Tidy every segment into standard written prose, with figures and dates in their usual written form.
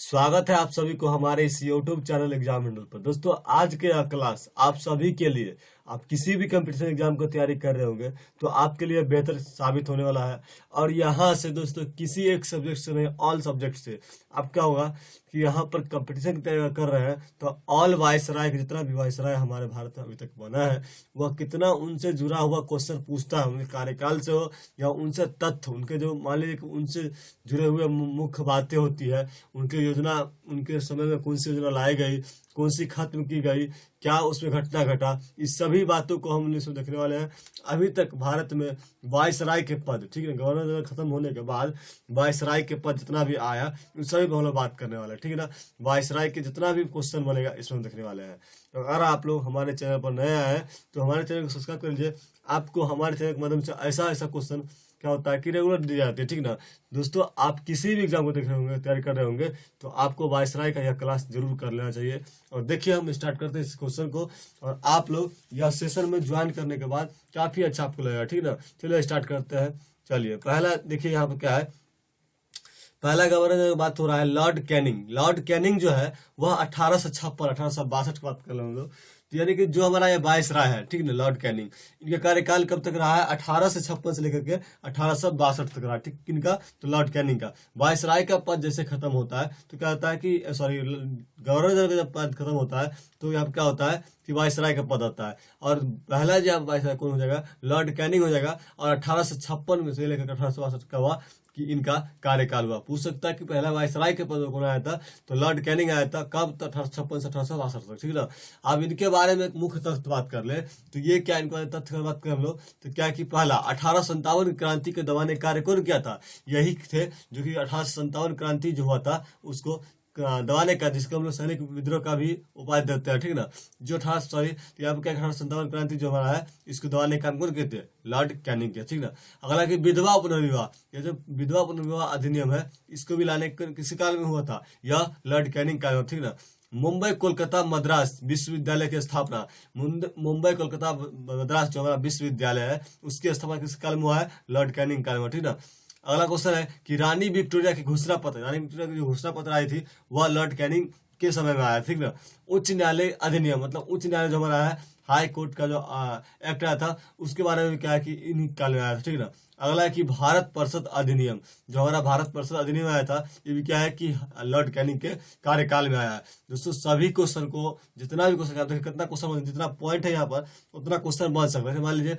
स्वागत है आप सभी को हमारे इस YouTube चैनल एग्जाम हैंडल पर। दोस्तों, आज के यह क्लास आप सभी के लिए, आप किसी भी कंपटीशन एग्जाम को तैयारी कर रहे होंगे तो आपके लिए बेहतर साबित होने वाला है। और यहाँ से दोस्तों किसी एक सब्जेक्ट से नहीं, ऑल सब्जेक्ट से आप क्या होगा कि यहाँ पर कंपटीशन की तैयारी कर रहे हैं तो ऑल वायसराय, जितना भी वायसराय हमारे भारत में अभी तक बना है वह कितना उनसे जुड़ा हुआ क्वेश्चन पूछता है, उनके कार्यकाल से हो या उनसे तथ्य, उनके जो मान लीजिए कि उनसे जुड़े हुए मुख्य बातें होती है, उनकी योजना, उनके समय में कौन सी योजना लाई गई, कौन सी खत्म की गई, क्या उसमें घटना घटा, इस सभी बातों को हम इसमें देखने वाले हैं। अभी तक भारत में वायसराय के पद, ठीक है, गवर्नर जनरल खत्म होने के बाद वायसराय के पद जितना भी आया उन सभी पर हम लोग बात करने वाले हैं, ठीक है ना। वायसराय के जितना भी क्वेश्चन बनेगा इसमें हम देखने वाले हैं। तो अगर आप लोग हमारे चैनल पर नए आए हैं तो हमारे चैनल को सब्सक्राइब कर लीजिए। आपको हमारे चैनल के माध्यम से ऐसा ऐसा क्वेश्चन क्या होता है कि रेगुलर दी जाती है, ठीक ना। दोस्तों, आप किसी भी एग्जाम को देख रहे होंगे, तैयारी कर रहे होंगे तो आपको वायसराय का यह क्लास जरूर कर लेना चाहिए। और देखिए, हम स्टार्ट करते हैं इस क्वेश्चन को और आप लोग यह सेशन में ज्वाइन करने के बाद काफी अच्छा आपको लगेगा, ठीक ना। चलिए स्टार्ट करते हैं। चलिए, पहला देखिए यहाँ पर क्या है। पहला गवर्नर की बात हो रहा है लॉर्ड कैनिंग। लॉर्ड कैनिंग जो है वह 1856 की बात कर रहे हैं हम लोग। तो यानी कि जो हमारा ये वायसराय है, ठीक है, लॉर्ड कैनिंग, इनका कार्यकाल कब तक रहा है? 1856 से लेकर के 1862 तक रहा, ठीक। किनका? तो लॉर्ड कैनिंग का। वायसराय का पद जैसे खत्म होता है तो क्या होता है कि सॉरी, गवर्नर जनरल का जब पद खत्म होता है तो यहाँ पे क्या होता है कि वायसराय का पद आता है। और पहला जो वायसराय कौन हो जाएगा? लॉर्ड कैनिंग हो जाएगा। और 1856 में से लेकर 1862 का हुआ कि इनका कार्यकाल हुआ। पूछ सकता है कि पहला वायसराय के पद कौन आया था? तो लॉर्ड कैनिंग आया था। कब? 1856 से 1862 तक, ठीक है ना। अब इनके बारे में एक मुख्य तथ्य बात कर ले तो ये क्या, इनको तथ्य की बात करें हम लोग तो क्या कि पहला 1857 क्रांति के दबाने कार्य कौन किया था? यही थे जो कि 1857 क्रांति जो हुआ था उसको दबाने का, जिसको हम लोग सैनिक विद्रोह का भी उपाय देते हैं, ठीक ना। जो यहाँ पे क्या 1857 क्रांति जो हमारा है इसको दबाने का काम कौन कहते हैं? लॉर्ड कैनिंग के, ठीक ना। अगला कि विधवा पुनर्विवाह, ये जो विधवा पुनर्विवाह अधिनियम है इसको भी लाने किसी काल में हुआ था? यह लॉर्ड कैनिंग का, ठीक ना। मुंबई कोलकाता मद्रास विश्वविद्यालय की स्थापना, मुंबई कोलकाता मद्रास जो हमारा विश्वविद्यालय है उसकी स्थापना किस काल में हुआ है? लॉर्ड कैनिंग काल में, ठीक ना। अगला क्वेश्चन है कि रानी विक्टोरिया की घोषणा पत्र, रानी विक्टोरिया की जो घोषणा पत्र आई थी वह लॉर्ड कैनिंग के समय में आया, ठीक ना। उच्च न्यायालय अधिनियम, मतलब उच्च न्यायालय जो हमारा है, हाई कोर्ट का जो एक्ट आया था उसके बारे में क्या है कि इन्हीं काल में आया था, ठीक ना। अगला है कि भारत परिषद अधिनियम, जो हमारा भारत परिषद अधिनियम आया था ये भी क्या है कि लॉर्ड कैनिंग के कार्यकाल में आया है। दोस्तों, सभी क्वेश्चन को, जितना भी क्वेश्चन, देखिए कितना क्वेश्चन, जितना पॉइंट है यहाँ पर उतना क्वेश्चन बन सकता है। मान लीजिए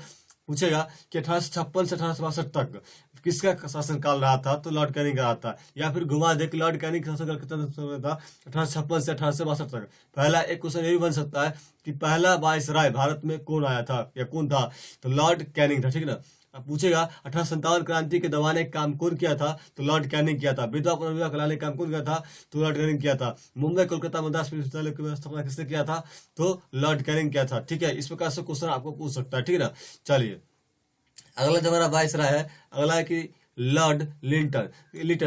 पूछेगा कि 1856 से 1862 तक किसका शासनकाल रहा था? तो लॉर्ड कैनिंग का रहा था। या फिर घुमा दे कि लॉर्ड कैनिंग का शासनकाल कितना समय था? 1856 से 1862 तक। पहला एक क्वेश्चन ये भी बन सकता है कि पहला वायसराय भारत में कौन आया था या कौन था? तो लॉर्ड कैनिंग था, ठीक ना। अब पूछेगा 1857 क्रांति के दबाने का काम कौन किया था? तो लॉर्ड कैनिंग किया था। विधवा पुनर्विवाह कराने का काम कौन किया था? तो लॉर्ड कैनिंग किया था। मुंबई कोलकाता मद्रास विश्वविद्यालय की स्थापना किसने किया था? तो लॉर्ड कैनिंग किया था, ठीक है। इस प्रकार से क्वेश्चन आपको पूछ सकता है, ठीक है ना। चलिए, अगला जो हमारा वायसराय है, अगला है कि लॉर्ड लिंटन,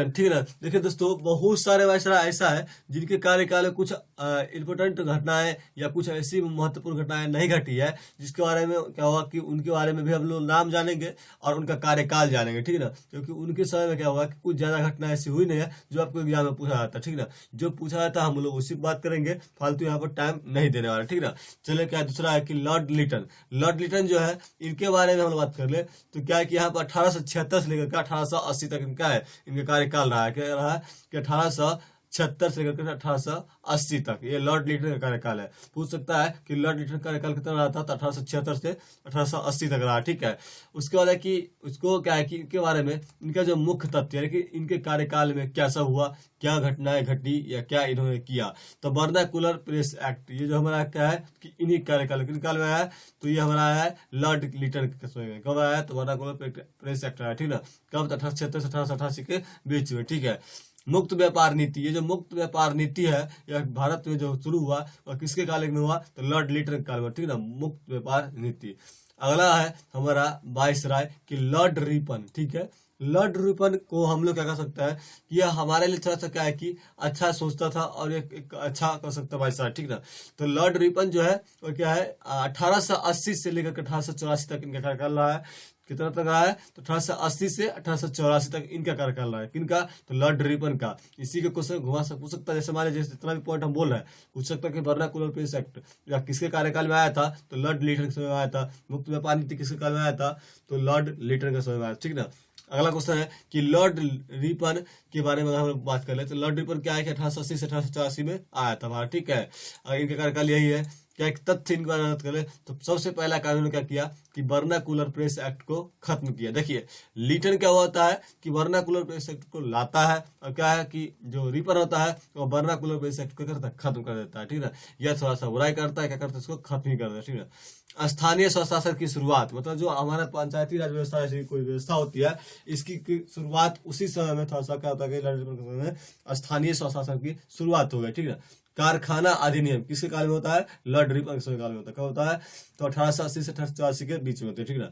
ठीक है ना। देखिए दोस्तों, बहुत सारे वायसराय ऐसा है जिनके कार्यकाल में कुछ इंपोर्टेंट घटनाएं या कुछ ऐसी महत्वपूर्ण घटनाएं नहीं घटी है, जिसके बारे में क्या हुआ कि उनके बारे में भी हम लोग नाम जानेंगे और उनका कार्यकाल जानेंगे, ठीक है ना। क्योंकि उनके समय में क्या हुआ कि कुछ ज्यादा घटना ऐसी हुई नहीं है जो आपको एग्जाम में पूछा जाता है, ठीक ना। जो पूछा जाता है हम लोग उसी बात करेंगे, फालतू यहाँ पर टाइम नहीं देने वाला, ठीक ना। चलिए, क्या दूसरा है कि लॉर्ड लिटन। लॉर्ड लिटन जो है इनके बारे में हम लोग बात कर ले तो क्या है कि यहाँ पर 1876 से लेकर 1880 तक इनका है, इनका कार्यकाल रहा है। क्या रहा है कि 1876 से लेकर 1880 तक ये लॉर्ड लिटन का कार्यकाल है। पूछ सकता है कि लॉर्ड लिटन का कार्यकाल कितना रहा था? तो 1876 से 1880 तक रहा, ठीक है। उसके बाद है कि उसको क्या है कि इनके बारे में इनका जो मुख्य तथ्य है कि इनके कार्यकाल में क्या सब हुआ, क्या घटनाएं घटी या क्या इन्होंने किया। तो वर्नाकुलर प्रेस एक्ट, ये जो हमारा क्या है कि इन्हीं कार्यकाल किन काल में आया है? तो ये हमारा आया है लॉर्ड लिटन के समय में। कब आया है? तो वर्नाकुलर प्रेस एक्ट आया, ठीक ना। कब? 1876 से 1888 के बीच में, ठीक है। मुक्त व्यापार नीति, ये जो मुक्त व्यापार नीति है यह भारत में जो शुरू हुआ वह किसके काल में हुआ? तो लॉर्ड लिटन काल में, ठीक ना। मुक्त व्यापार नीति। अगला है हमारा वायसराय कि लॉर्ड रिपन, ठीक है। लॉर्ड रिपन को हम लोग क्या कर सकता है कि यह हमारे लिए थोड़ा सा क्या है कि अच्छा सोचता था और एक अच्छा कर सकता वायसराय, ठीक ना। तो लॉर्ड रिपन जो है वो क्या है 1880 से लेकर 1884 तक इनका कार्यकाल रहा है। कितना तक रहा है, तो 1880 से 1884 तक इनका कार्यकाल रहा है। किनका, तो लॉर्ड रिपन का। इसी के क्वेश्चन पूछ सकता है, जैसे मान लीजिए जितना भी पॉइंट हम बोल रहे हैं, पूछ सकता है कि वर्नाकुलर पीस एक्ट या किसके कार्यकाल में आया था, तो लॉर्ड लिटन के समय में आया था। मुक्त व्यापार नीति किसके काल में आया था, तो लॉर्ड लिटन के समय में आया, ठीक ना। अगला क्वेश्चन है कि लॉर्ड रिपन के बारे में हम बात कर ले, तो लॉर्ड रिपन क्या है कि 1880 से 1884 में आया था भारत, ठीक है। और इनका कार्यकाल यही है। क्या एक तथ्य इनके बारे में बात करें, तो सबसे पहला कानून ने क्या किया कि वर्नाकुलर प्रेस एक्ट को खत्म किया। देखिए लिटन क्या होता है कि वर्नाकुलर प्रेस एक्ट को लाता है, और क्या है कि जो रिपन होता है वो वर्नाकुलर प्रेस एक्ट को करता है, खत्म कर देता है, ठीक है। यह थोड़ा सा बुराई करता है, क्या करता है, इसको खत्म ही कर देता है, ठीक है। स्थानीय स्वशासन की शुरुआत, मतलब जो हमारा पंचायती राज व्यवस्था ऐसी कोई व्यवस्था होती है, इसकी शुरुआत उसी समय में थोड़ा सा क्या होता है कि स्थानीय स्वशासन की शुरुआत हो गई, ठीक है। कारखाना अधिनियम किसके काल में होता है, लॉर्ड रिपन के काल में होता है। क्या होता है, तो 1880 से 1884 के बीच में होते हैं, ठीक है।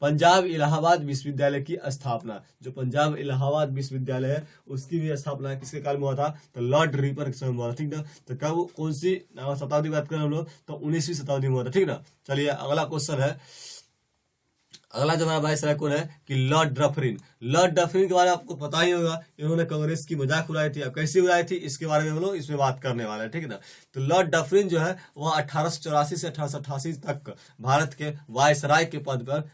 पंजाब इलाहाबाद विश्वविद्यालय की स्थापना, जो पंजाब इलाहाबाद विश्वविद्यालय है उसकी भी स्थापना किसके काल में हुआ था, तो लॉर्ड रिपन के समय में हुआ था, ठीक ना। तो कब, कौन सी शताब्दी बात करें हम लोग, तो 19वीं शताब्दी में हुआ था, ठीक ना। चलिए अगला क्वेश्चन है, अगला जो हमारा वाइसराय कौन है कि लॉर्ड डफरिन। लॉर्ड डफरिन के बारे में आपको पता ही होगा, इन्होंने कांग्रेस की मजाक उड़ाई थी। अब कैसी उड़ाई थी इसके बारे में हम लोग इसमें बात करने वाले हैं, ठीक है ना। तो लॉर्ड डफरिन जो है वह 1884 से 1888 तक भारत के वाइसराय के पद पर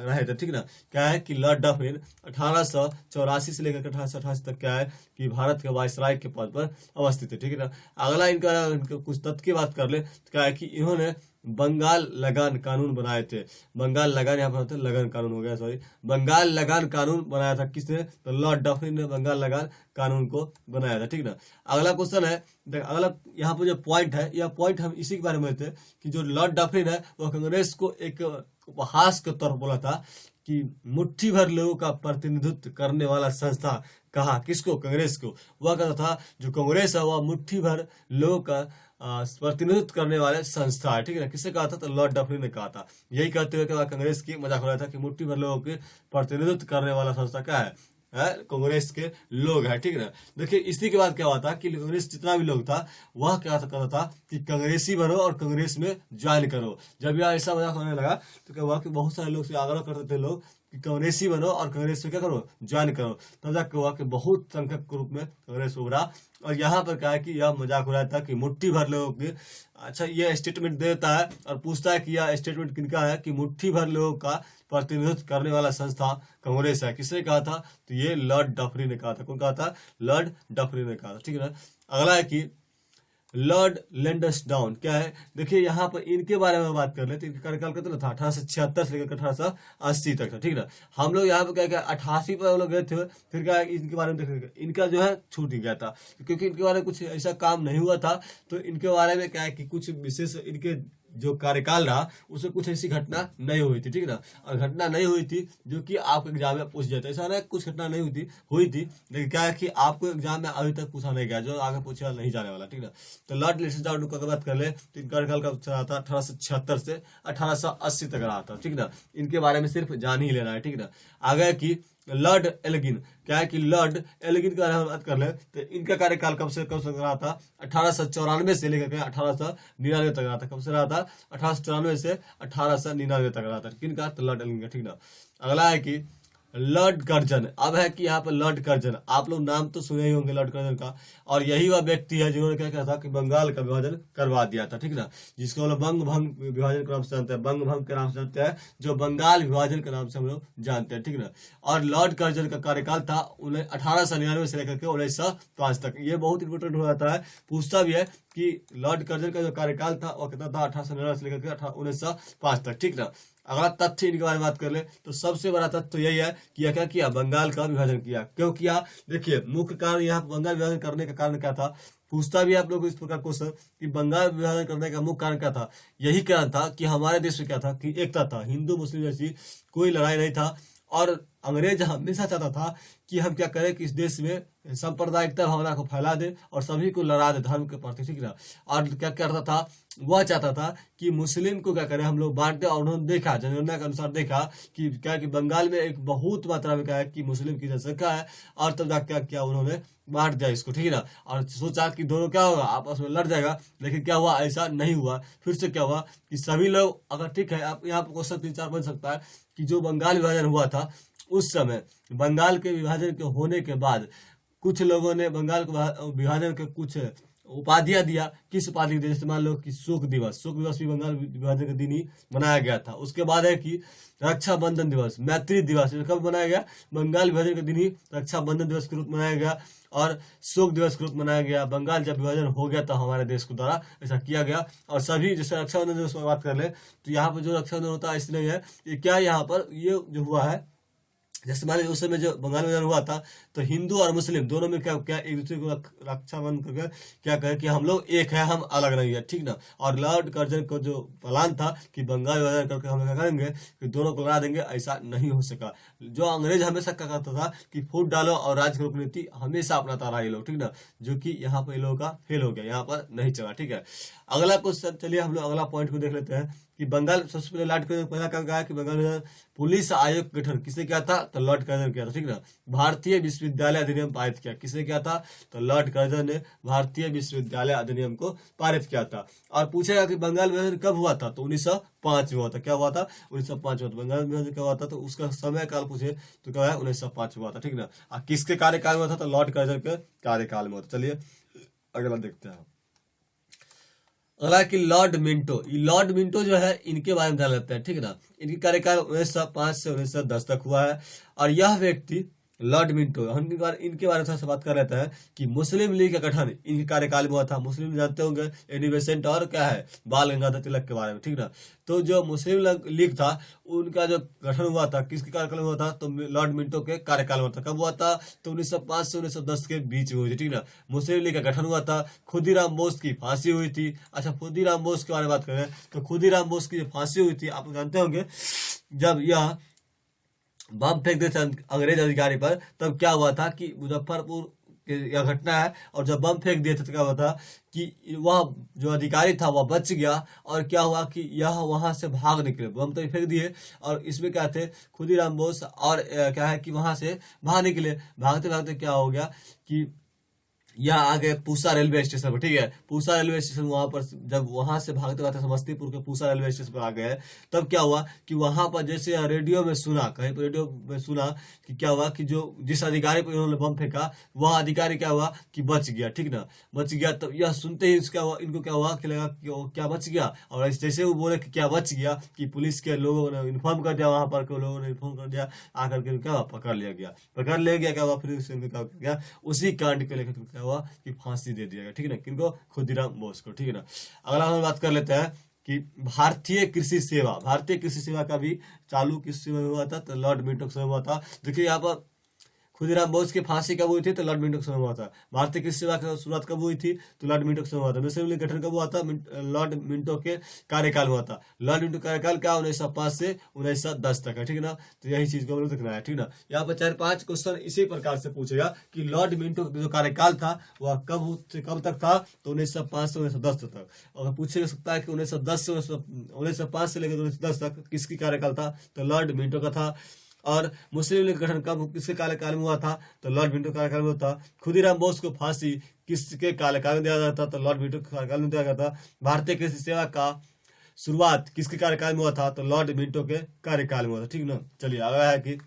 रहे थे, ठीक ना। क्या है कि लॉर्ड डफरिन 1884 से लेकर 1888 तक क्या है कि भारत के वाइसराय के पद पर अवस्थित है, ठीक है ना। अगला इनका कुछ तथ्य की बात कर ले, तो क्या है कि इन्होंने बंगाल लगान कानून बनाए थे। बंगाल लगान यहाँ पर होते लगन कानून हो गया, सॉरी, बंगाल लगान कानून बनाया था किसने, तो लॉर्ड डफरिन ने बंगाल लगान कानून को बनाया था, ठीक ना। अगला क्वेश्चन है, अगला यहाँ पर जो पॉइंट है, यह पॉइंट हम इसी के बारे में थे कि जो लॉर्ड डफरिन है वह कांग्रेस को एक उपहास के तौर पर बोला था कि मुट्ठी भर लोगों का प्रतिनिधित्व करने वाला संस्था, कहा किसको, कांग्रेस को। वह कहता था जो कांग्रेस है वह मुट्ठी भर लोगों का प्रतिनिधित्व करने वाले संस्था है, ठीक है ना। किसने कहा था, तो लॉर्ड डफरिन ने कहा था। यही कहते हुए कांग्रेस की मजाक हो रहा था कि मुट्ठी भर लोगों के प्रतिनिधित्व करने वाला संस्था क्या है, कांग्रेस के लोग है, ठीक है ना। देखिए इसी के बाद क्या हुआ था कि कांग्रेस जितना भी लोग था वह क्या कहता था कि कांग्रेसी बनो और कांग्रेस में ज्वाइन करो। जब यह ऐसा मजाक होने लगा तो क्या हुआ कि बहुत सारे लोग से आग्रह करते थे लोग कि कांग्रेसी बनो और कांग्रेस में क्या करो, ज्वाइन करो। तब जाकर हुआ कि बहुत संख्यक के रूप में कांग्रेस उभरा। और यहाँ पर क्या है कि यह मजाक हो रहा था कि मुट्ठी भर लोगों के, अच्छा ये स्टेटमेंट देता है और पूछता है कि यह स्टेटमेंट किनका है कि मुट्ठी भर लोगों का प्रतिनिधित्व करने वाला संस्था कांग्रेस है। किसने कहा था, तो ये लॉर्ड डफरिन ने कहा था। कौन कहा था, लॉर्ड डफरिन ने कहा था, ठीक है ना। अगला है कि लॉर्ड लैंडसडाउन क्या है, देखिए यहाँ पर इनके बारे में बात कर लेते। इनका कार्यकाल कितना था, 1876 से लेकर 1880 तक था, ठीक है ना। हम लोग यहाँ पे क्या क्या 88 पर हम लोग गए थे, फिर क्या इनके बारे में देखने, इनका जो है छूट ही गया था क्योंकि इनके बारे में कुछ ऐसा काम नहीं हुआ था। तो इनके बारे में क्या है कि कुछ विशेष इनके जो कार्यकाल रहा उसमें कुछ ऐसी घटना नहीं हुई थी, ठीक है ना। और घटना नहीं हुई थी जो कि आपको एग्जाम में पूछ जाता है, ऐसा ना कुछ घटना नहीं हुई थी लेकिन क्या है कि आपको एग्जाम में अभी तक पूछा नहीं गया, जो आगे पूछा नहीं जाने वाला, ठीक है ना। तो लॉर्ड लैंडसडाउन का बात कर ले तो इनका कार्यकाल कब रहा था, 1876 से 1880 तक रहा था, ठीक है ना। इनके बारे में सिर्फ जान ही लेना है, ठीक है ना। आगे की लॉर्ड एल्गिन क्या है कि लॉर्ड एल्गिन के बारे में बात कर ले तो इनका कार्यकाल कब से रहा था, 1894 से लेकर के 1899 तक रहा था। कब से रहा था, 1894 से 1899 तक रहा था। किनका, तो लॉर्ड एल्गिन का, ठीक ना। अगला है कि लॉर्ड कर्जन। अब है कि यहाँ पर लॉर्ड कर्जन, आप लोग नाम तो सुने ही होंगे लॉर्ड कर्जन का, और यही वह व्यक्ति है जिन्होंने क्या कहा था कि बंगाल का विभाजन करवा दिया था, ठीक ना। जिसको हम लोग बंग भंग विभाजन के नाम से जानते हैं, बंग भंग के नाम से जानते हैं, जो बंगाल विभाजन के नाम से हम लोग जानते हैं, ठीक ना। और लॉर्ड कर्जन का कार्यकाल था 1899 से लेकर के 1905 तक। ये बहुत इंपोर्टेंट हो जाता है, पूछता भी है कि लॉर्ड कर्जन का जो कार्यकाल था वो कितना था, 1899 से लेकर के 1905 तक, ठीक ना। अगला तथ्य इनके बारे में बात कर ले तो सबसे बड़ा तथ्य तो यही है कि यह क्या किया, बंगाल का विभाजन किया। क्यों किया, देखिए मुख्य कारण यहाँ बंगाल विभाजन करने का कारण क्या था, पूछता भी आप लोग इस प्रकार क्वेश्चन कि बंगाल विभाजन करने का मुख्य कारण क्या था। यही कारण था कि हमारे देश में क्या था कि एकता था, हिंदू मुस्लिम जैसी कोई लड़ाई नहीं था। और अंग्रेज हमेशा चाहता था कि हम क्या करें कि इस देश में सांप्रदायिकता भावना को फैला दे और सभी को लड़ा दे धर्म के प्रति, ठीक ना। और क्या करता था, वह चाहता था कि मुस्लिम को क्या करें हम लोग बांट दे। और उन्होंने देखा, जनगणना के अनुसार देखा कि क्या कि बंगाल में एक बहुत मात्रा में क्या है कि मुस्लिम की जनसंख्या है, और तब जाकर क्या किया उन्होंने, बांट दिया इसको, ठीक है ना। और सोचा कि दोनों क्या होगा, आपस में लड़ जाएगा, लेकिन क्या हुआ, ऐसा नहीं हुआ। फिर से क्या हुआ कि सभी लोग, अगर ठीक है, आप यहाँ पर क्वेश्चन 3-4 बन सकता है कि जो बंगाल विभाजन हुआ था उस समय, बंगाल के विभाजन के होने के बाद कुछ लोगों ने बंगाल को विभाजन के कुछ उपाधियां दिया। किस उपाधि दी, जैसे मान लो कि शोक दिवस भी बंगाल विभाजन के दिन ही मनाया गया था। उसके बाद है कि रक्षाबंधन दिवस, मैत्री दिवस, कब मनाया गया, बंगाल विभाजन के दिन ही रक्षाबंधन दिवस के रूप मनाया गया, और शोक दिवस के रूप मनाया गया। बंगाल जब विभाजन हो गया था हमारे देश के द्वारा, ऐसा किया गया। और सभी, जैसे रक्षाबंधन दिवस की बात कर ले तो यहाँ पर जो रक्षाबंधन होता है इसलिए है, ये क्या यहाँ पर ये जो हुआ है, जैसे मान लीजिए उस समय जो बंगाल विभाजन हुआ था तो हिंदू और मुस्लिम दोनों में क्या क्या एक दूसरे को रक्षाबंधन करके क्या कहे कि हम लोग एक है, हम अलग नहीं है, ठीक ना। और लॉर्ड कर्जन को जो प्लान था कि बंगाल विभाजन करके हम क्या करेंगे कि दोनों को लड़ा देंगे, ऐसा नहीं हो सका। जो अंग्रेज हमेशा क्या करता था कि फूट डालो और राज करो नीति हमेशा अपनाता रहा ये लोग, ठीक ना, जो कि यहाँ पर ये लोगों का फेल हो गया, यहाँ पर नहीं चला, ठीक है। अगला क्वेश्चन, चलिए हम लोग अगला पॉइंट को देख लेते हैं कि बंगाल सबसे पहले लॉर्ड कर्जन पहला काम कहा कि बंगाल में पुलिस आयोग गठन किसने किया था, तो लॉर्ड कर्जन किया था, ठीक ना। भारतीय विश्वविद्यालय अधिनियम पारित किया, किसने किया था, तो लॉर्ड कर्जन ने भारतीय विश्वविद्यालय अधिनियम को पारित किया था। और पूछेगा कि बंगाल विभाजन कब हुआ था, तो 1905 में हुआ था। क्या हुआ था, 1905 में। बंगाल विभाजन क्या हुआ था, तो उसका समय काल पूछे तो क्या है, 1905 में हुआ था, ठीक ना। और किसके कार्यकाल में हुआ था, तो लॉर्ड कर्जन के कार्यकाल में हुआ था। चलिए अगला देखते हैं। अगला कि लॉर्ड मिंटो जो है, इनके बारे में जान लेते हैं, ठीक है ना। इनकी कार्यकाल 1905 से 1910 तक हुआ है। और यह व्यक्ति लॉर्ड मिंटो, हम इनके बारे में थोड़ा सा बात कर लेते हैं कि मुस्लिम लीग का गठन इनके कार्यकाल में हुआ था। मुस्लिम जानते होंगे, एनी बेसेंट और क्या है, बाल गंगाधर तिलक के बारे में, ठीक ना। तो जो मुस्लिम लीग था उनका जो गठन हुआ था किसके कार्यकाल में हुआ था, तो लॉर्ड मिंटो के कार्यकाल में था। कब हुआ था, तो 1905 से 1910 के बीच में हुई थी, ठीक ना। मुस्लिम लीग का गठन हुआ था। खुदीराम बोस की फांसी हुई थी। अच्छा, खुदीराम बोस के बारे में बात करें तो खुदीराम बोस की जो फांसी हुई थी, आप जानते होंगे, जब यह बम फेंक देते अंग्रेज अधिकारी पर, तब क्या हुआ था कि मुजफ्फरपुर की यह घटना है। और जब बम फेंक दिए थे तो क्या हुआ था कि वह जो अधिकारी था वह बच गया। और क्या हुआ कि यह वहां से भाग निकले, बम तो फेंक दिए, और इसमें क्या थे, खुदीराम बोस, और क्या है कि वहां से भाग निकले। भागते भागते क्या हो गया कि यह आ गए पूसा रेलवे स्टेशन पर, ठीक है। पूसा रेलवे स्टेशन, वहां पर जब वहां से भागते भागते समस्तीपुर के पूसा रेलवे स्टेशन पर आ गए, तब क्या हुआ कि वहां पर जैसे रेडियो में सुना, कहीं पर रेडियो में सुना कि क्या हुआ कि जो जिस अधिकारी पर इन्होंने बम फेंका वह अधिकारी क्या हुआ कि बच गया, ठीक ना, बच गया। तब यह सुनते ही क्या हुआ, इनको क्या हुआ कि लगा कि वो क्या बच गया। और जैसे वो बोले कि क्या बच गया, कि पुलिस के लोगों ने इन्फॉर्म कर दिया, वहां पर के लोगों ने इन्फॉर्म कर दिया, आकर के क्या पकड़ लिया गया। क्या हुआ, फिर क्या गया, उसी कांड को लेकर क्या हुआ कि फांसी दे दिया गया, ठीक है ना, किनको, खुदीराम बोस को, ठीक है ना। अगला हम बात कर लेते हैं कि भारतीय कृषि सेवा का भी चालू किस समय में हुआ था, तो लॉर्ड मिंटो के समय हुआ था। देखिए यहाँ पर खुदीराम बोस की फांसी कब हुई थी, तो लॉर्ड मिंटो के समय हुआ था। भारतीय कृषि सेवा की शुरुआत कब हुई थी, तो लॉर्ड मिंटो के समय हुआ था। मुस्लिम लीग गठन कब हुआ था, लॉर्ड मिंटो के कार्यकाल में हुआ था। लॉर्ड मिंटो कार्यकाल क्या, 1905 से 1910 तक है, ठीक है ना। तो यही चीज को हम लोग देखना है, ठीक ना। यहाँ पर 4-5 क्वेश्चन इसी प्रकार से पूछेगा कि लॉर्ड मिंटो का जो कार्यकाल था वह कब तक था, तो 1905 से 1910 तक। और पूछे सकता है कि 1905 से लेकर 1910 तक किसकी कार्यकाल था, तो लॉर्ड मिंटो का था। और मुस्लिम लीग गठन कब किसके कार्यकाल में हुआ था, तो लॉर्ड मिंटो के कार्यकाल में हुआ था। खुदीराम बोस को फांसी किसके कार्यकाल में दिया जाता, तो लॉर्ड मिंटो के कार्यकाल में दिया गया था। भारतीय कृषि सेवा का शुरुआत किसके कार्यकाल में हुआ था, तो लॉर्ड मिंटो के कार्यकाल में हुआ था, ठीक ना। चलिए अगला है कि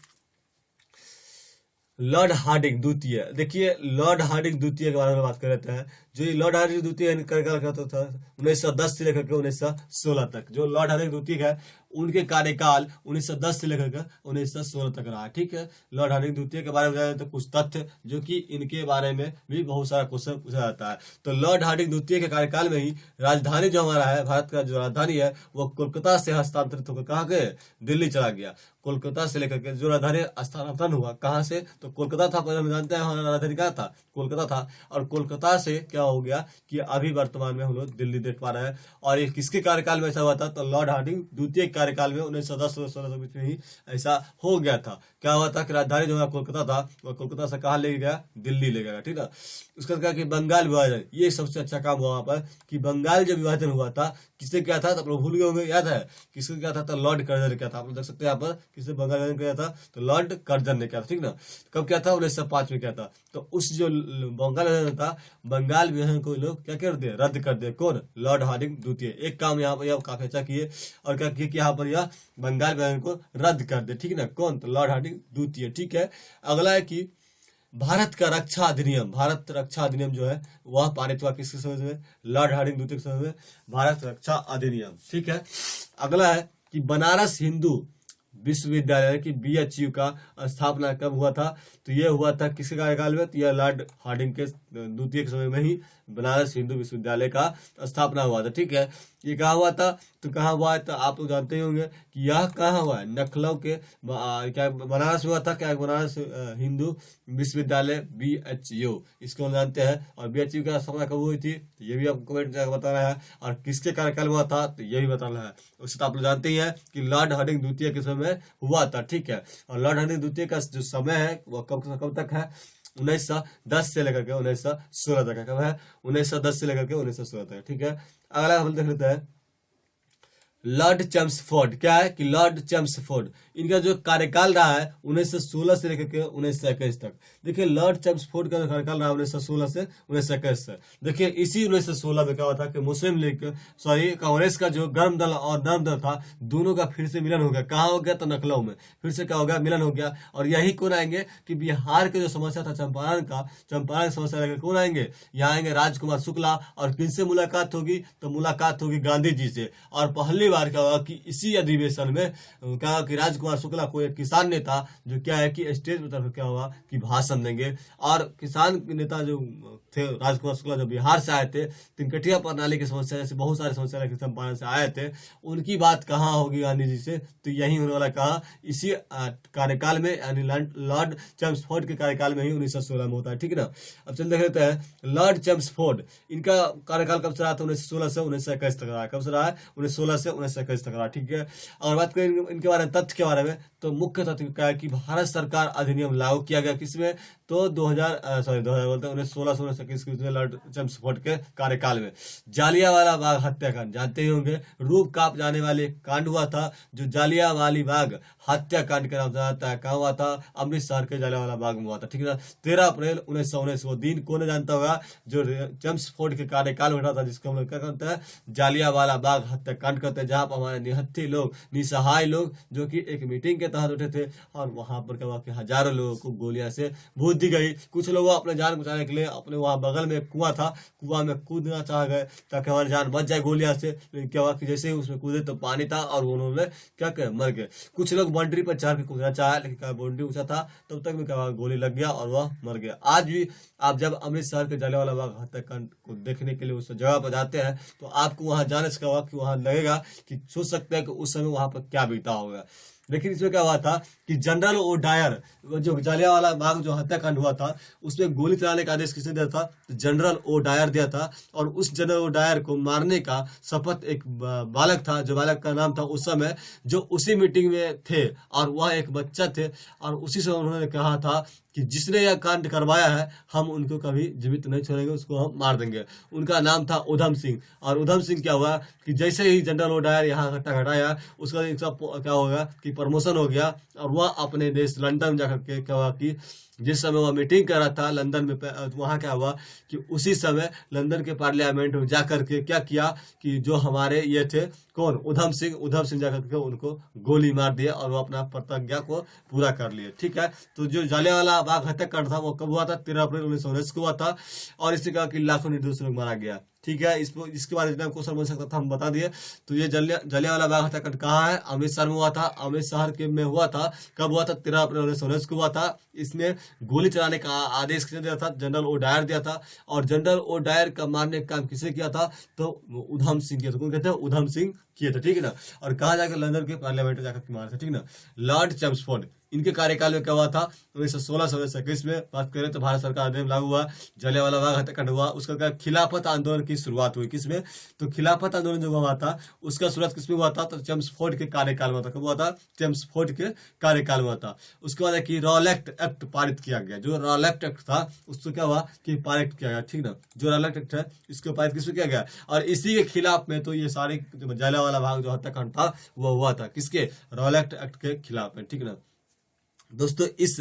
लॉर्ड हार्डिंग द्वितीय। देखिए लॉर्ड हार्डिंग द्वितीय के बारे में बात कर रहे हैं। जो ये लॉर्ड हार्डिंग द्वितीय कार्यकाल का था 1910 से लेकर के 1916 तक। जो लॉर्ड हार्डिंग द्वितीय है उनके कार्यकाल 1910 से लेकर के 1916 तक रहा, ठीक है। लॉर्ड हार्डिंग द्वितीय के बारे में बताया तो कुछ तथ्य जो कि इनके बारे में भी बहुत सारा क्वेश्चन पूछा जाता है। तो लॉर्ड हार्डिंग द्वितीय के कार्यकाल में ही राजधानी जो हमारा है, भारत का जो राजधानी है वो कोलकाता से हस्तांतरित होकर कहाँ गए, दिल्ली चला गया। कोलकाता से लेकर के जो राजधानी स्थानांतरण हुआ कहाँ से, तो कोलकाता था। पहले हम जानते हैं हमारा राजधानी कहाँ था, कोलकाता था। और कोलकाता से क्या क्या हो गया कि अभी वर्तमान में हम लोग दिल्ली देख पा रहे हैं। और ये किसके कार्यकाल में ऐसा हुआ था? तो लॉर्ड हार्डिंग द्वितीय कार्यकाल में 1910-16 में ही ऐसा हो गया था। क्या हुआ था कि राजधानी जो है कोलकाता था, वह कोलकाता से कहाँ ले गया? दिल्ली ले गया, ठीक है। उसका कहा कि बंगाल विभाजन, ये सबसे अच्छा काम हुआ वहां पर कि बंगाल जब विभाजन हुआ था किससे किया था? तो आप लोग भूल गए होंगे, याद है किसने किया था? तो लॉर्ड कर्जन ने किया था। आप लोग देख सकते हैं यहाँ पर किसने बंगाल विभाजन किया था? तो लॉर्ड कर्जन ने किया था, ठीक ना। कब किया था? 1905 में किया था। तो उस जो बंगाल विभाजन था, बंगाल विभाजन को लोग क्या कर दिए? रद्द कर दिए। कौन? लॉर्ड हार्डिंग द्वितीय। एक काम यहाँ पर यह काफी अच्छा किए और क्या किए कि यहाँ पर यह बंगाल विभाजन को रद्द कर दे, ठीक है ना। कौन? तो लॉर्ड हार्डिंग द्वितीय, ठीक है। अगला है कि भारत का रक्षा अधिनियम, भारत रक्षा अधिनियम जो है वह पारित हुआ किसके समय में? लॉर्ड हार्डिंग द्वितीय के समय में भारत रक्षा अधिनियम, ठीक है। अगला है कि बनारस हिंदू विश्वविद्यालय की BHU का स्थापना कब हुआ था? तो यह हुआ था किसके कार्यकाल में? तो यह लॉर्ड हार्डिंग के द्वितीय के समय में ही बनारस हिंदू विश्वविद्यालय का स्थापना हुआ था, ठीक है। ये कहाँ हुआ था? तो कहाँ हुआ है? तो आप लोग जानते ही होंगे कि यह कहाँ हुआ है? लखनऊ के क्या बनारस में हुआ था? क्या बनारस हिंदू विश्वविद्यालय BHU, इसको हम जानते हैं। और BHU का स्थापना कब हुई थी? तो ये भी आपको कमेंट करके बताना है। और किसके कार्यकाल में हुआ था? तो ये भी बताना है। उससे तो आप लोग जानते ही है कि लॉर्ड हार्डिंग द्वितीय के समय हुआ था, ठीक है। और लॉर्ड हार्डिंग द्वितीय का जो समय है वह कब तक है? 1910 से लेकर के 1916 तक है। कब है? 1910 से लेकर के 1916 तक, ठीक है। अगला हम देख लेते हैं लॉर्ड चेम्सफोर्ड। क्या है कि लॉर्ड चेम्सफोर्ड, इनका जो कार्यकाल रहा है 1916 से लेकर के 1921 तक। देखिए लॉर्ड चेम्सफोर्ड का कार्यकाल रहा 1916 से 1921 तक। देखिए इसी 1916 में क्या हुआ था कि मुस्लिम लीग कांग्रेस का जो गर्म दल और नर्म दल था, दोनों का फिर से मिलन हो गया। कहाँ हो गया? तो लखनऊ में फिर से क्या हो गया? मिलन हो गया। और यही कौन आएंगे कि बिहार के जो समस्या था चंपारण समस्या लेकर कौन आएंगे? यहाँ आएंगे राजकुमार शुक्ला। और किनसे मुलाकात होगी? तो मुलाकात होगी गांधी जी से। और पहली बार क्या हुआ कि इसी अधिवेशन में क्या कि राजकुमार शुक्ला को एक किसान नेता जो क्या है कि स्टेज पर तरफ क्या हुआ कि भाषण देंगे। और किसान नेता जो थे राजकुमार शुक्ला जो बिहार से आए थे, तिनकटिया प्रणाली की समस्या जैसे बहुत सारी समस्या लेकर चंपारण से आए थे, उनकी बात कहाँ होगी गांधी जी से? तो यही होने वाला कहा इसी कार्यकाल में, यानी लॉर्ड चेम्सफोर्ड के कार्यकाल में ही 1916 में होता है, ठीक है ना। अब चल देख लेते हैं लॉर्ड चेम्सफोर्ड, इनका कार्यकाल कब से रहा था? 1916 से 1921 तक रहा है। कब से रहा है? 1916 से 1921 तक रहा, ठीक है। और बात करें इनके बारे में, तथ्य के बारे में, तो मुख्य तथ्य क्या है कि भारत सरकार अधिनियम लागू किया गया किसमें? तो 2000 बोलते हैं 1916 से 1921 के बीच में लॉर्ड चेम्सफोर्ड के कार्यकाल में। जालियांवाला बाग हत्याकांड जानते ही होंगे, रूप कांप जाने वाले कांड हुआ था जो जालियांवाला बाग हत्याकांड के नाम से जाता है। कहाँ हुआ था? अमृतसर के जालियांवाला बाग में हुआ था, ठीक है। 13 अप्रैल 1919 वो दिन कौन जानता होगा? जो चेम्सफोर्ड के कार्यकाल में था, जिसको हम लोग क्या करते हैं? जालियांवाला बाग हत्याकांड करते हैं, जहाँ पर हमारे निहत्थे लोग, निसहाय लोग जो कि एक मीटिंग के तहत उठे थे और वहां पर क्या हुआ कि हजारों लोगों को गोलियां से भून दी गई। कुछ लोग अपने जान बचाने के लिए अपने वहां बगल में एक कुआं था, कुआं में कूदना चाह गए ताकि हमारी जान बच जाए गोलियां से। लेकिन क्या हुआ कि जैसे ही उसमें कूदे तो पानी था और उन्होंने क्या किया? मर गए। कुछ लोग बाउंड्री पर चढ़ के कूदना चाहा, लेकिन बाउंड्री ऊंचा था, तब तक में क्या हुआ? गोली लग गया और वह मर गया। आज भी आप जब अमृतसर के जालियांवाला बाग हत्याकांड को देखने के लिए उस जगह पर जाते हैं तो आपको वहां जाने से क्या हुआ कि वहां लगेगा कि सोच सकते हैं कि उस समय वहां पर क्या बीता होगा। लेकिन इसमें क्या हुआ था कि जनरल ओ डायर, जो जालियांवाला बाग जो हत्याकांड हुआ था उसमें गोली चलाने का आदेश किसने दिया था? तो जनरल ओ डायर दिया था। और उस जनरल ओ डायर को मारने का शपथ एक बालक था, जो बालक का नाम था उस समय, जो उसी मीटिंग में थे और वह एक बच्चा थे। और उसी समय उन्होंने कहा था कि जिसने यह कांड करवाया है हम उनको कभी जीवित नहीं छोड़ेंगे, उसको हम मार देंगे। उनका नाम था उधम सिंह। और उधम सिंह क्या हुआ कि जैसे ही जनरल ओ डायर यहाँ हटाया उसका क्या होगा कि प्रमोशन हो गया और वह अपने देश लंदन जाकर के क्या हुआ कि जिस समय वह मीटिंग कर रहा था लंदन में, वहाँ क्या हुआ कि उसी समय लंदन के पार्लियामेंट में जाकर के क्या किया कि जो हमारे ये थे कौन? उधम सिंह जाकर के उनको गोली मार दिया और वो अपना प्रतिज्ञा को पूरा कर लिए, ठीक है। तो जो जालियांवाला बाग हत्याकांड था वो कब हुआ था? 13 अप्रैल 1919 को हुआ था। और इसी कहा कि लाखों निर्दोष लोग मारा गया, ठीक है। इसके बारे में क्वेश्चन बन सकता था, हम बता दिए। तो ये जालियांवाला बाग हत्याकांड कहाँ है? अमृतसर में हुआ था। अमृतसर के में हुआ था। कब हुआ था? 13 अप्रैल 1919 को हुआ था। इसमें गोली चलाने का आदेश किसने दिया था? जनरल ओ डायर दिया था। और जनरल ओ डायर का मारने का काम किसने किया था? तो उधम सिंह किया था। कौन कहते हैं? उधम सिंह किए थे, ठीक है ना। और कहा जाकर लंदन के पार्लियामेंट में जाकर मारे थे, ठीक है ना। लॉर्ड चेम्सफोर्ड इनके कार्यकाल में क्या हुआ था 1916 से 1921 में बात करें तो भारत सरकार अधिनियम लागू हुआ, जलियांवाला बाग हत्याकांड हुआ, उसका क्या खिलाफत आंदोलन की शुरुआत हुई किसमें, तो खिलाफत आंदोलन जो हुआ था उसका शुरुआत किसमें हुआ था, तो चेम्सफोर्ड के कार्यकाल में था। कब हुआ था, चेम्सफोर्ड के कार्यकाल में हुआ था। उसके बाद है कि रॉलेट एक्ट पारित किया गया, जो रॉलेट एक्ट था उसको क्या हुआ कि पारित किया गया, ठीक ना, जो रॉलेट एक्ट है इसको पारित किसमें किया गया, और इसी के खिलाफ में तो ये सारे जो जलियांवाला बाग जो हत्याकांड था वो हुआ था, किसके, रॉलेट एक्ट के खिलाफ में, ठीक ना। दोस्तों इस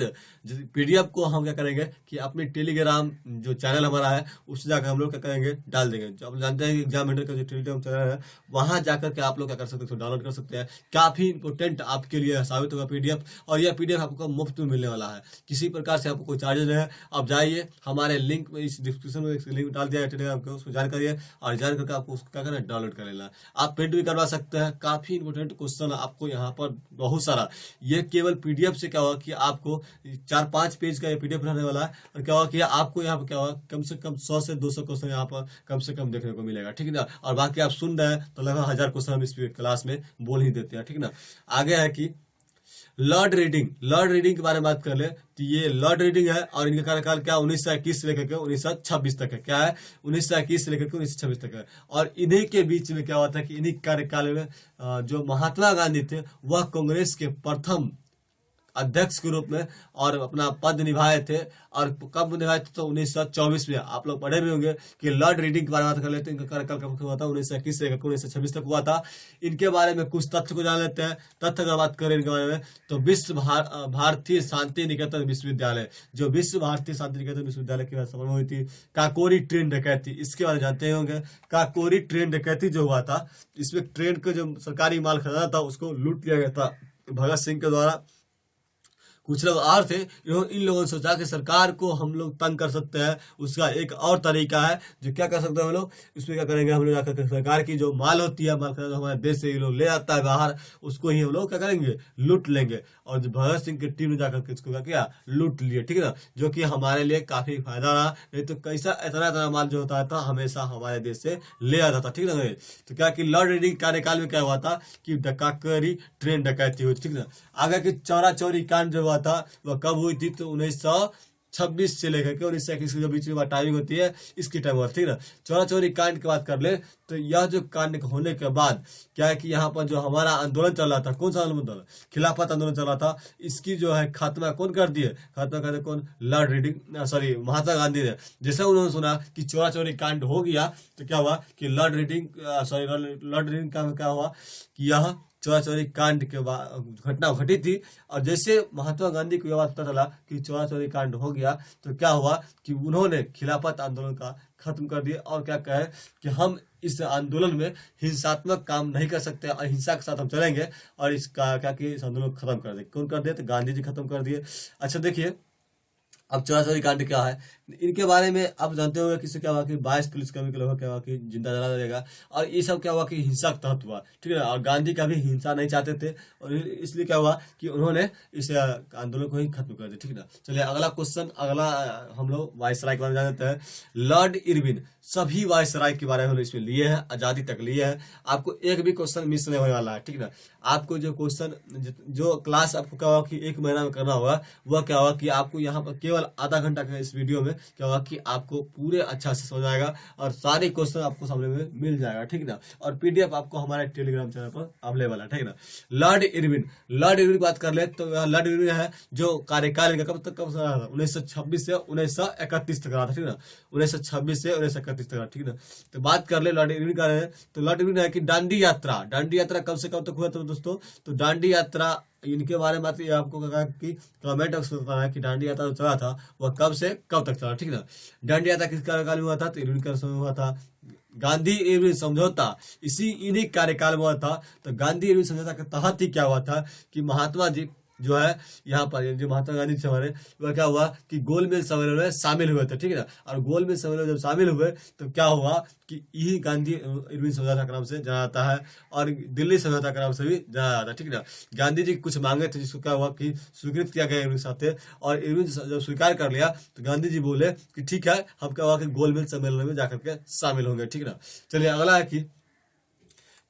पीडीएफ को हम क्या करेंगे कि अपने टेलीग्राम जो चैनल हमारा है उससे जाकर हम लोग क्या करेंगे, डाल देंगे। जो आप जानते हैं कि एग्जाम इंटर का जो टेलीग्राम चैनल है वहां जाकर के आप लोग क्या कर सकते हैं, डाउनलोड कर सकते हैं। काफी इंपोर्टेंट आपके लिए साबित होगा पीडीएफ, और यह पीडीएफ आपको मुफ्त में मिलने वाला है, किसी प्रकार से आपको कोई चार्जेस नहीं है। आप जाइए हमारे लिंक में, इस डिस्क्रिप्शन में लिंक डाल दिया है टेलीग्राम का, उसको ज्वाइन करिए और ज्वाइन करके आपको उसको क्या करना है, डाउनलोड कर लेना। आप प्रिंट भी करवा सकते हैं। काफी इंपोर्टेंट क्वेश्चन आपको यहाँ पर बहुत सारा, ये केवल पीडीएफ से क्या होगा कि आपको 4-5 पेज का ये पीडीएफ रहने वाला है, और क्या होगा कि आपको यहाँ पर क्या होगा कम से कम 100 से 200 क्वेश्चन यहाँ पर कम से कम देखने को मिलेगा, ठीक है ना। और बाकी आप सुन रहे हैं तो लगभग 1000 क्वेश्चन हम इस क्लास में बोल ही देते हैं, ठीक ना। आगे है कि लॉर्ड रीडिंग के बारे में बात कर ले तो ये लॉर्ड रीडिंग है, और इनका कार्यकाल क्या 1921 से लेकर के 1926 तक है। क्या है, 1921 से लेकर के 1926 तक है। और इन्हीं के बीच में क्या हुआ था कि इन्हीं कार्यकाल में जो महात्मा गांधी थे वह कांग्रेस के प्रथम अध्यक्ष के रूप में और अपना पद निभाए थे। और कब निभाए थे, तो 1924 में। आप लोग पढ़े भी होंगे कि लॉर्ड रीडिंग के बारे में बात कर लेते हैं। इनका कार्यकाल कब हुआ था, 1921 से 1926 तक हुआ था। इनके बारे में कुछ तथ्य को जान लेते हैं। तथ्य का बात करें इनके बारे में तो विश्व भारतीय शांति निकेतन विश्वविद्यालय, जो विश्व भारतीय शांति निकेतन विश्वविद्यालय की स्थापना हुई थी। काकोरी ट्रेन डकैती, इसके बारे में जानते होंगे। काकोरी ट्रेन डकैती जो हुआ था, इसमें ट्रेन का जो सरकारी माल खजाना था उसको लूट लिया गया था भगत सिंह के द्वारा। कुछ लोग और थे, इन लोगों ने सोचा कि सरकार को हम लोग तंग कर सकते हैं। उसका एक और तरीका है जो क्या कर सकते हैं हम लोग, इसमें क्या करेंगे, हम लोग जाकर सरकार की जो माल होती है, माल जो हमारे देश से ये लोग ले आता है बाहर, उसको ही हम लोग क्या करेंगे, लूट लेंगे। और जो भगत सिंह की टीम ने जाकर के इसको क्या किया, लूट लिए, ठीक है ना। जो कि हमारे लिए काफी फायदा रहा, नहीं तो कैसा इतना माल जो होता था हमेशा हमारे देश से ले आता था, ठीक है ना। तो क्या कि लॉर्ड रीडिंग कार्यकाल में क्या हुआ था कि काकोरी ट्रेन डकैती हुई, ठीक है ना। आगे की चौरा चौरी कांड जो हुआ था वह कब हुई थी, तो 1926 से लेकर के 1921 के बीच में टाइमिंग होती है, इसकी टाइम होती है ना। चौरा चौरी कांड की बात कर ले तो यह जो कांड होने के बाद क्या है कि यहाँ पर जो हमारा आंदोलन चल रहा था, कौन सा आंदोलन, खिलाफत आंदोलन चल रहा था, इसकी जो है खात्मा कौन कर दिए, खात्मा कर दिया कौन, Lord reading, sorry Mahatma Gandhi ने। जैसे उन्होंने सुना कि चौरा चौरी कांड हो गया तो क्या हुआ कि लॉर्ड रीडिंग का क्या हुआ कि यह चौरा चौरी कांड के घटना घटी थी। और जैसे महात्मा गांधी को यह बात पता चला कि चौरा चौरी कांड हो गया तो क्या हुआ कि उन्होंने खिलाफत आंदोलन का खत्म कर दिया, और क्या कहे कि हम इस आंदोलन में हिंसात्मक काम नहीं कर सकते और हिंसा के साथ हम चलेंगे, और इसका क्या कि इस आंदोलन को खत्म कर दे। कौन कर दिए, तो गांधी जी खत्म कर दिए। अच्छा देखिए अब चौरा चौरी कांड क्या है, इनके बारे में आप जानते होंगे। किससे क्या हुआ कि 22 पुलिसकर्मी के लोग क्या हुआ कि जिंदा जला देगा, और ये सब क्या हुआ कि हिंसा का तहत हुआ, ठीक है। और गांधी का भी हिंसा नहीं चाहते थे, और इसलिए क्या हुआ कि उन्होंने इस आंदोलन को ही खत्म कर दिया, ठीक है ना। चलिए अगला क्वेश्चन, अगला हम लोग वायसराय के बारे में जानते हैं। लॉर्ड इरविन, सभी वायसराय के बारे में हम लोग इसमें लिए हैं, आजादी तक लिए हैं। आपको एक भी क्वेश्चन मिस नहीं होने वाला है, ठीक है ना। आपको जो क्वेश्चन, जो क्लास आपको क्या होगा कि 1 महीना में करना होगा, वह क्या होगा कि आपको यहाँ पर केवल आधा घंटा का इस वीडियो में क्या होगा कि आपको पूरे अच्छा से समझ आएगा, और सारे क्वेश्चन आपको सामने में मिल जाएगा, ठीक है ना। और पीडीएफ आपको हमारे टेलीग्राम चैनल पर अवेलेबल है, ठीक है ना। लॉर्ड इरविन की बात कर ले तो लॉर्ड इरविन है जो कार्यकाल का कब रहा था, 1926 से 1931 तक रहा था, ठीक है ना। 1926 से 1931 तक रहा, ठीक है ना। तो बात कर ले लॉर्ड इरविन का है, तो लॉर्ड इरविन है कि दांडी यात्रा कब से कब तक हुआ था दोस्तों, तो दांडी यात्रा इनके बारे में ये आपको कहा कि कमेंट बॉक्स में बताना है कि दांडी यात्रा जो चला था वह कब से कब तक चला, ठीक है ना। दांडी यात्रा किस कार्यकाल में हुआ था, तो इरविन का समय हुआ था। गांधी इरविन समझौता इन्हीं कार्यकाल में हुआ था। तो गांधी इरविन समझौता के तहत ही क्या हुआ था कि महात्मा जी जो है यहाँ पर जो महात्मा गांधी थे हमारे, वह क्या हुआ कि गोलमेज सम्मेलन में शामिल हुए थे, ठीक है ना। और गोलमेज सम्मेलन में जब शामिल हुए तो क्या हुआ कि यही गांधी इरविन समझौता के नाम से जाना जाता है, और दिल्ली समझौता के नाम से भी जाना जाता है, ठीक है ना। गांधी जी कुछ मांगे थे जिसको क्या हुआ कि स्वीकृत किया गया इरविन के साथ, और इरविन जब स्वीकार कर लिया तो गांधी जी बोले कि ठीक है, हम क्या हुआ कि गोलमेज सम्मेलन में जाकर के शामिल होंगे, ठीक है ना। चलिए अगला है कि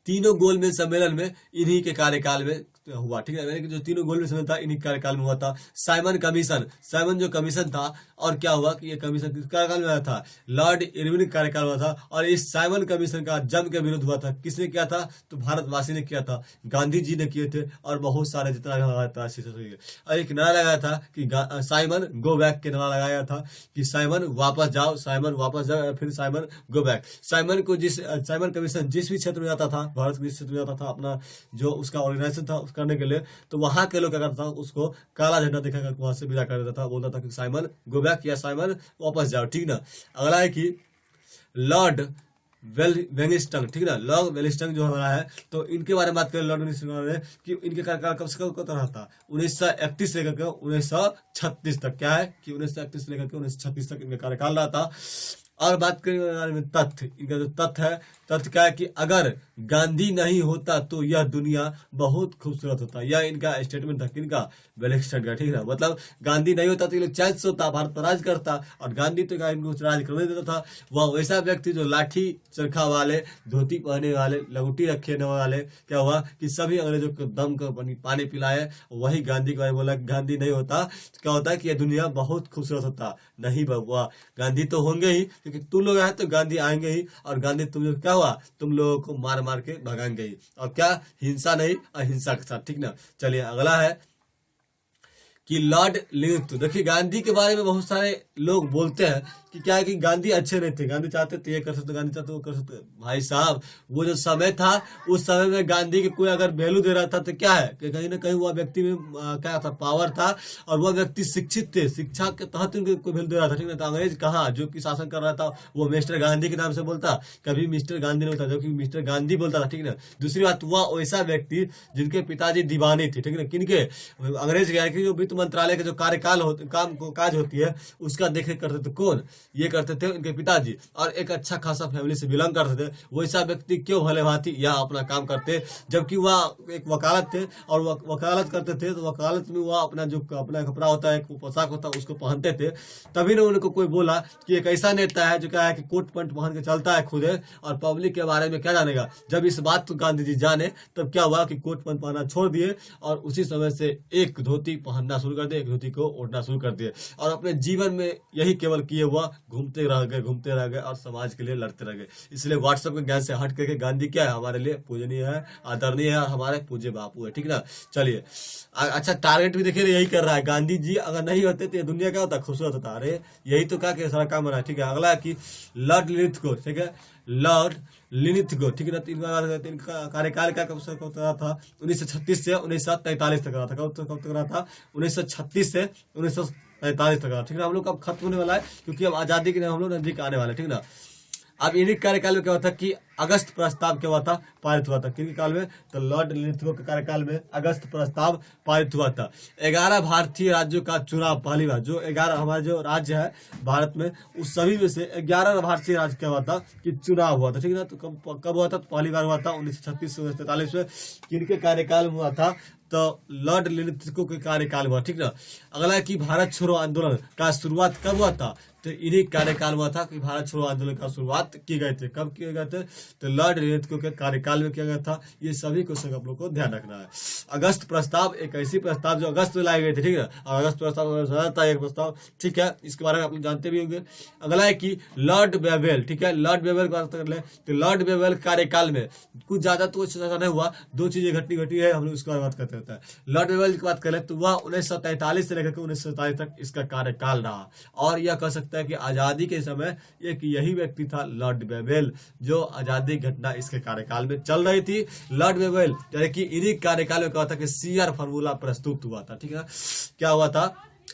तीनों गोलमेज सम्मेलन में इन्हीं के कार्यकाल में हुआ, ठीक है। यानी कि जो तीनों गोल्ड मेडल था इन्हीं कार्यकाल में हुआ था। साइमन कमीशन, साइमन जो कमीशन था, और क्या हुआ कि ये कमीशन किस कार्यकाल में आया था, लॉर्ड इरविन कार्यकाल में था। और इस साइमन कमीशन का जम के विरोध हुआ था। किसने किया था, तो भारतवासी ने किया था, गांधी जी ने किए थे, और बहुत सारे जितना और एक नारा लगाया था कि साइमन गो बैक के नारा लगाया था कि साइमन वापस जाओ, साइमन वापस जाओ, फिर साइमन गो बैक। साइमन को साइमन कमीशन जिस भी क्षेत्र में जाता था, भारत के क्षेत्र में जाता था, अपना जो उसका ऑर्गेनाइजेशन था उस करने के लिए, तो वहां के लोग क्या करता था, उसको काला झंडा दिखा कर वहां से विदा कर देता था, बोलता था कि साइमन गो बैक या साइमन वापस जाओ, ठीक ना। अगला है कि लॉर्ड वेलिंगटन, ठीक ना, लॉर्ड वेलिंगटन जो हमारा है, तो इनके बारे में बात करें लॉर्ड वेलिंगटन कि इनके कार्यकाल कब से कब रहा था, 1931 से लेकर के 1936 तक। क्या है कि 1931 से लेकर के 1936 तक इनका कार्यकाल रहा था। और बात करें तथ्य, इनका जो तथ्य है, तथ्य क्या है कि अगर गांधी नहीं होता तो यह दुनिया बहुत खूबसूरत होता। यह इनका स्टेटमेंट था, किनका, वेलिंगटन का, ठीक है। मतलब गांधी नहीं होता तो ये लोग चैन से होता, भारत पर राज करता, और गांधी तो इनको राज करने देता था। वह वैसा व्यक्ति जो लाठी चरखा वाले, धोती पहने वाले, लंगोटी रखने वाले, क्या हुआ कि सभी अंग्रेजों को दम कर पानी पिलाए, वही गांधी के बारे में बोला। गांधी नहीं होता तो क्या होता है कि यह दुनिया बहुत खूबसूरत होता। नहीं बबुआ, गांधी तो होंगे ही, क्योंकि तुम लोग आए तो गांधी आएंगे ही, और गांधी तुम लोग क्या हुआ, तुम लोगों को मार मार के भगाएंगे ही। और क्या, हिंसा नहीं, अहिंसा के साथ, ठीक ना। चलिए अगला है कि लॉर्ड लिंटन। देखिए गांधी के बारे में बहुत सारे लोग बोलते हैं कि क्या है कि गांधी अच्छे नहीं थे, गांधी चाहते थे ये कर सकते, गांधी चाहते वो कर सकते। भाई साहब, वो जो समय था, उस समय में गांधी के कोई अगर वैल्यू दे रहा था तो क्या है कि कहीं ना कहीं वह व्यक्ति में क्या था, पावर था, और वह व्यक्ति शिक्षित थे, शिक्षा के तहत उनको कोई वैल्यू दे रहा था, ठीक है। तो अंग्रेज कहाँ, जो कि शासन कर रहा था, वो मिस्टर गांधी के नाम से बोलता, कभी मिस्टर गांधी नहीं बोलता, जो कि मिस्टर गांधी बोलता था, ठीक है। दूसरी बात, वह वैसा व्यक्ति जिनके पिताजी दीवानी थे, ठीक है, किनके, अंग्रेज के, जो वित्त मंत्रालय के जो कार्यकाल काज होती है उसका देख रेख करते थे। कौन, ये करते थे उनके पिताजी, और एक अच्छा खासा फैमिली से बिलोंग करते थे। वैसा व्यक्ति क्यों भले भांति यह अपना काम करते, जबकि वह एक वकालत थे, और वकालत करते थे, तो वकालत में वह अपना जो अपना कपड़ा होता है, पोशाक होता है, उसको पहनते थे। तभी ना उनको कोई बोला कि एक ऐसा नेता है जो क्या है कि कोट पैंट पहन के चलता है खुद, और पब्लिक के बारे में क्या जानेगा। जब इस बात को गांधी जी जाने, तब क्या हुआ कि कोट पैंट पहनना छोड़ दिए, और उसी समय से एक धोती पहनना शुरू कर दिए, एक धोती को ओढ़ना शुरू कर दिए, और अपने जीवन में यही केवल किए हुआ घूमते रह गए और समाज के लिए लड़ते रह गए। इसलिए व्हाट्सएप के ज्ञान से हट करके गांधी क्या है, हमारे लिए पूजनीय है, आदरणीय है, और हमारे पूज्य बापू है, ठीक ना। चलिए अच्छा, टारगेट भी देखिए यही कर रहा है, गांधी जी अगर नहीं होते तो ये दुनिया क्या होता, खूबसूरत होता। अरे यही तो क्या सारा काम हो रहा है, ठीक है। अगला है कि लॉर्ड लिनिथ को, ठीक है, लॉर्ड लिनिथ को, ठीक है ना। इनका कार्यकाल क्या कब रहा था, 1936 से 1943 तक रहा था। कब तक रहा था, 1936 से 1943 तक रहा, ठीक है। हम लोग कब खत्म होने वाला है, क्योंकि अब आजादी के हम लोग नजदीक आने वाले, ठीक ना। अब इन्हीं कार्यकाल में क्या हुआ था कि अगस्त प्रस्ताव क्या हुआ था, पारित हुआ था। किनके काल में, तो लॉर्ड लिनिथगो के कार्यकाल में अगस्त प्रस्ताव पारित हुआ था। 11 भारतीय राज्यों का चुनाव पहली बार, जो 11 हमारे जो राज्य है भारत में, उस सभी में से 11 भारतीय राज्य क्या हुआ था कि चुनाव हुआ था, ठीक है ना। तो कब हुआ था, तो पहली बार हुआ था 1936 से 1943 में। किनके कार्यकाल में हुआ था, तो लॉर्ड लिनिथगो के कार्यकाल में, ठीक ना। अगला है कि भारत छोड़ो आंदोलन का शुरुआत कब हुआ था, तो इन्हीं कार्यकाल में था कि भारत छोड़ो आंदोलन का शुरुआत की गए थे। कब किए गए थे, तो लॉर्ड लिनिथगो के कार्यकाल में किया गया था। ये सभी क्वेश्चन आप लोग को ध्यान रखना है। अगस्त प्रस्ताव एक ऐसी प्रस्ताव जो अगस्त में लाई गई थी, ठीक है। और अगस्त प्रस्ताव था एक प्रस्ताव, ठीक है, इसके बारे में आप लोग जानते भी होंगे। अगला है कि लॉर्ड बेवेल, ठीक है, लॉर्ड बेवेल की बात कर ले, तो लॉर्ड बेवेल कार्यकाल में कुछ ज्यादा तो नहीं हुआ, दो चीजें घटी है, हम लोग इसके बारे में बात करते होता है। लॉर्ड बेवेल की बात करें तो वह 1943 से लेकर 1947 तक इसका कार्यकाल रहा, और यह कह सकता है कि आजादी के समय एक यही व्यक्ति था लॉर्ड बेवेल, जो आजादी घटना इसके कार्यकाल में चल रही थी। लॉर्ड बेवेल यानी कि इन्हीं कार्यकाल में क्या था कि सीआर फार्मूला प्रस्तुत हुआ था, ठीक है। क्या हुआ था,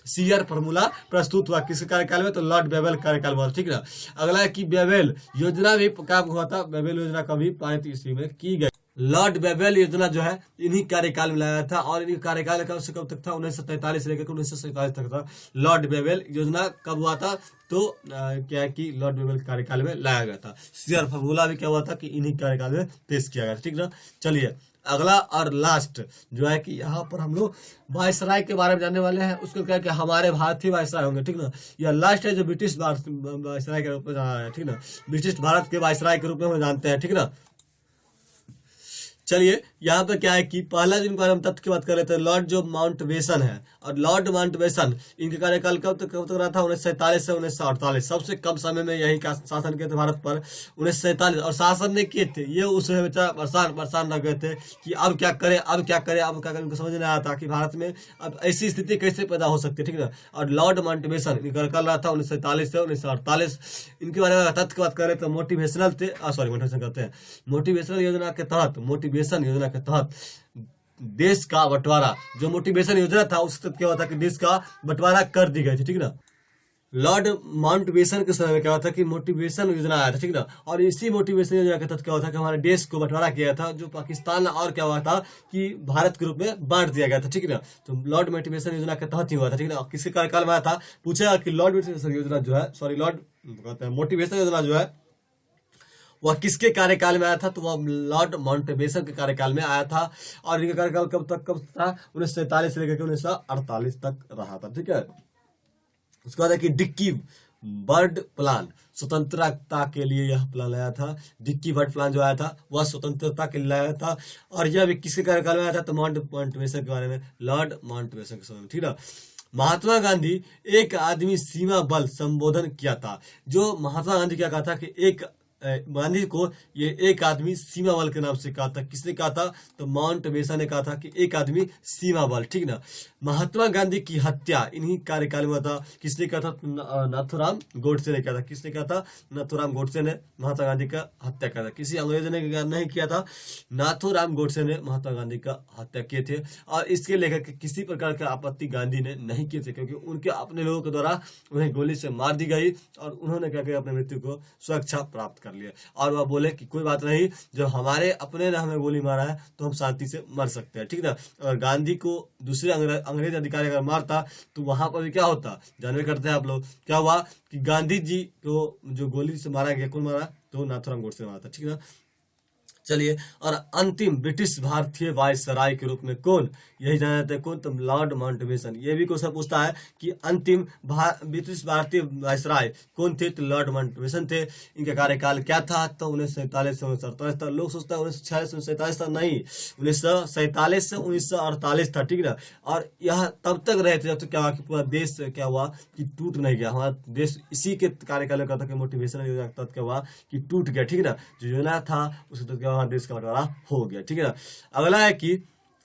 सीआर फार्मूला प्रस्तुत हुआ किसके कार्यकाल में, तो लॉर्ड बेवेल कार्यकाल में, ठीक है। अगला है कि बेवेल योजना भी क्या हुआ था, बेवेल योजना कभी पारित ईस्वी में की गई। लॉर्ड बेवेल योजना जो है इन्हीं कार्यकाल में लाया था, और इन्हीं कार्यकाल कब से कब तक था, 1943 से लेकर 1947 तक था। लॉर्ड बेवेल योजना कब हुआ था, तो क्या है कि लॉर्ड बेवेल कार्यकाल में लाया गया था। सीआर फार्मूला भी क्या हुआ था कि इन्हीं कार्यकाल में पेश किया गया, ठीक ना। चलिए अगला और लास्ट जो है कि यहाँ पर हम लोग वायसराय के बारे में जानने वाले हैं। उसको क्या कि हमारे भारतीय वायसराय होंगे, ठीक ना। यह लास्ट है जो ब्रिटिश वायसराय के रूप में जाना है, ठीक ना। ब्रिटिश भारत के वायसराय के रूप में हम जानते हैं, ठीक ना। चलिए यहाँ पे क्या है कि पहला जिनके बारे में तथ्य की बात कर रहे थे, लॉर्ड जो माउंटबेटन है। और लॉर्ड माउंटबेटन इनके कार्यकाल कब तक रहा था? 1947 से 1948। सबसे कम समय में यही का शासन किए थे भारत पर, 1947। और शासन ने किए थे ये उस समय बेचारा परेशान रह गए थे कि अब क्या करें, अब क्या करें, अब क्या करें। उनको समझ नहीं आया था कि भारत में अब ऐसी स्थिति कैसे पैदा हो सकती है, ठीक है ना। और लॉर्ड माउंटबेटन इनका कार्यकाल रहा था 1947 से 1948। इनके बारे में तथ्य की बात करें तो मोटिवेशनल थे, सॉरी मोटिवेशन करते हैं, मोटिवेशनल योजना के तहत देश का बंटवारा, जो मोटिवेशन योजना था उसके तहत क्या हुआ था कि देश का बंटवारा कर दी गई थी, ठीक है ना। लॉर्ड माउंटबेटन के समय में क्या हुआ था कि मोटिवेशन योजना आया था, ठीक ना। और इसी मोटिवेशन योजना के तहत क्या हुआ था कि हमारे देश को बंटवारा किया था, जो पाकिस्तान और क्या हुआ था कि भारत के रूप में बांट दिया गया था, ठीक है ना। तो लॉर्ड मोटिवेशन योजना के तहत ही हुआ था, ठीक है ना। किसके कार्यकाल में आया था? पूछेगा कि लॉर्ड मोटिवेशन योजना जो है, सॉरी लॉर्ड मोटिवेशन योजना जो है वह किसके कार्यकाल में आया था? तो वह लॉर्ड माउंटबेटन के कार्यकाल में आया था। और इनका कार्यकाल कब था? 1947 से लेकर 1948 तक रहा था, ठीक है। उसके बाद है कि डिक्की बर्ड प्लान, स्वतंत्रता के लिए यह प्लान लाया था। डिक्की बर्ड प्लान जो आया था वह स्वतंत्रता के लिए लाया था। और यह भी किसके कार्यकाल में आया था? तो माउंटबेटन के बारे में, लॉर्ड माउंटबेटन के समय में, ठीक है। महात्मा गांधी एक आदमी सीमा बल संबोधन किया था। जो महात्मा गांधी क्या कहा था कि गांधी को ये एक आदमी सीमा बल के नाम से कहा था। किसने कहा था? तो माउंटबेटन ने कहा था कि एक आदमी सीमा बल, ठीक ना। महात्मा गांधी की हत्या इन्हीं कार्यकाल में था। किसने कहा था? नाथूराम गोडसे ने कहा था। किसने कहा था? नाथूराम गोडसे ने महात्मा गांधी का हत्या किया था। किसी अंग्रेज ने नहीं किया था, नाथूराम गोडसे ने महात्मा गांधी का हत्या किए थे। और इसके लेकर के किसी प्रकार की आपत्ति गांधी ने नहीं की थी, क्योंकि उनके अपने लोगों के द्वारा उन्हें गोली से मार दी गई और उन्होंने क्या किया? अपने मृत्यु को सुरक्षा प्राप्त कर लिया। और वह बोले कि कोई बात नहीं, जब हमारे अपने ने हमें गोली मारा है तो हम शांति से मर सकते हैं, ठीक ना। और गांधी को दूसरे अंग्रेज अधिकारी अगर मारता तो वहां पर भी क्या होता? जानवे करते हैं आप लोग, क्या हुआ कि गांधी जी को जो गोली से मारा गया, कौन मारा? तो नाथूराम गोडसे ने मारा था, ठीक है। चलिए, और अंतिम ब्रिटिश भारतीय वायसराय के रूप में कौन? यही जाना जाता है कौन? तो लॉर्ड माउंटबेटन। ये भी क्वेश्चन पूछता है कि अंतिम ब्रिटिश भारतीय वायसराय कौन थे? तो लॉर्ड माउंटबेटन थे। इनका कार्यकाल क्या था? तो 1947 से 1948 तक। लोग सोचते हैं 1946 से 1947 तक, नहीं, 1947 से 1948 था, ठीक ना। और यह तब तक रहे थे जब तक क्या हुआ कि पूरा देश क्या हुआ कि टूट नहीं गया। हमारा देश इसी के कार्यकाल में था कि मोटिवेशन योजना के तहत क्या हुआ कि टूट गया, ठीक ना। जो योजना था उसके तहत हमारा देश का बंटवारा हो गया, ठीक है ना। अगला है कि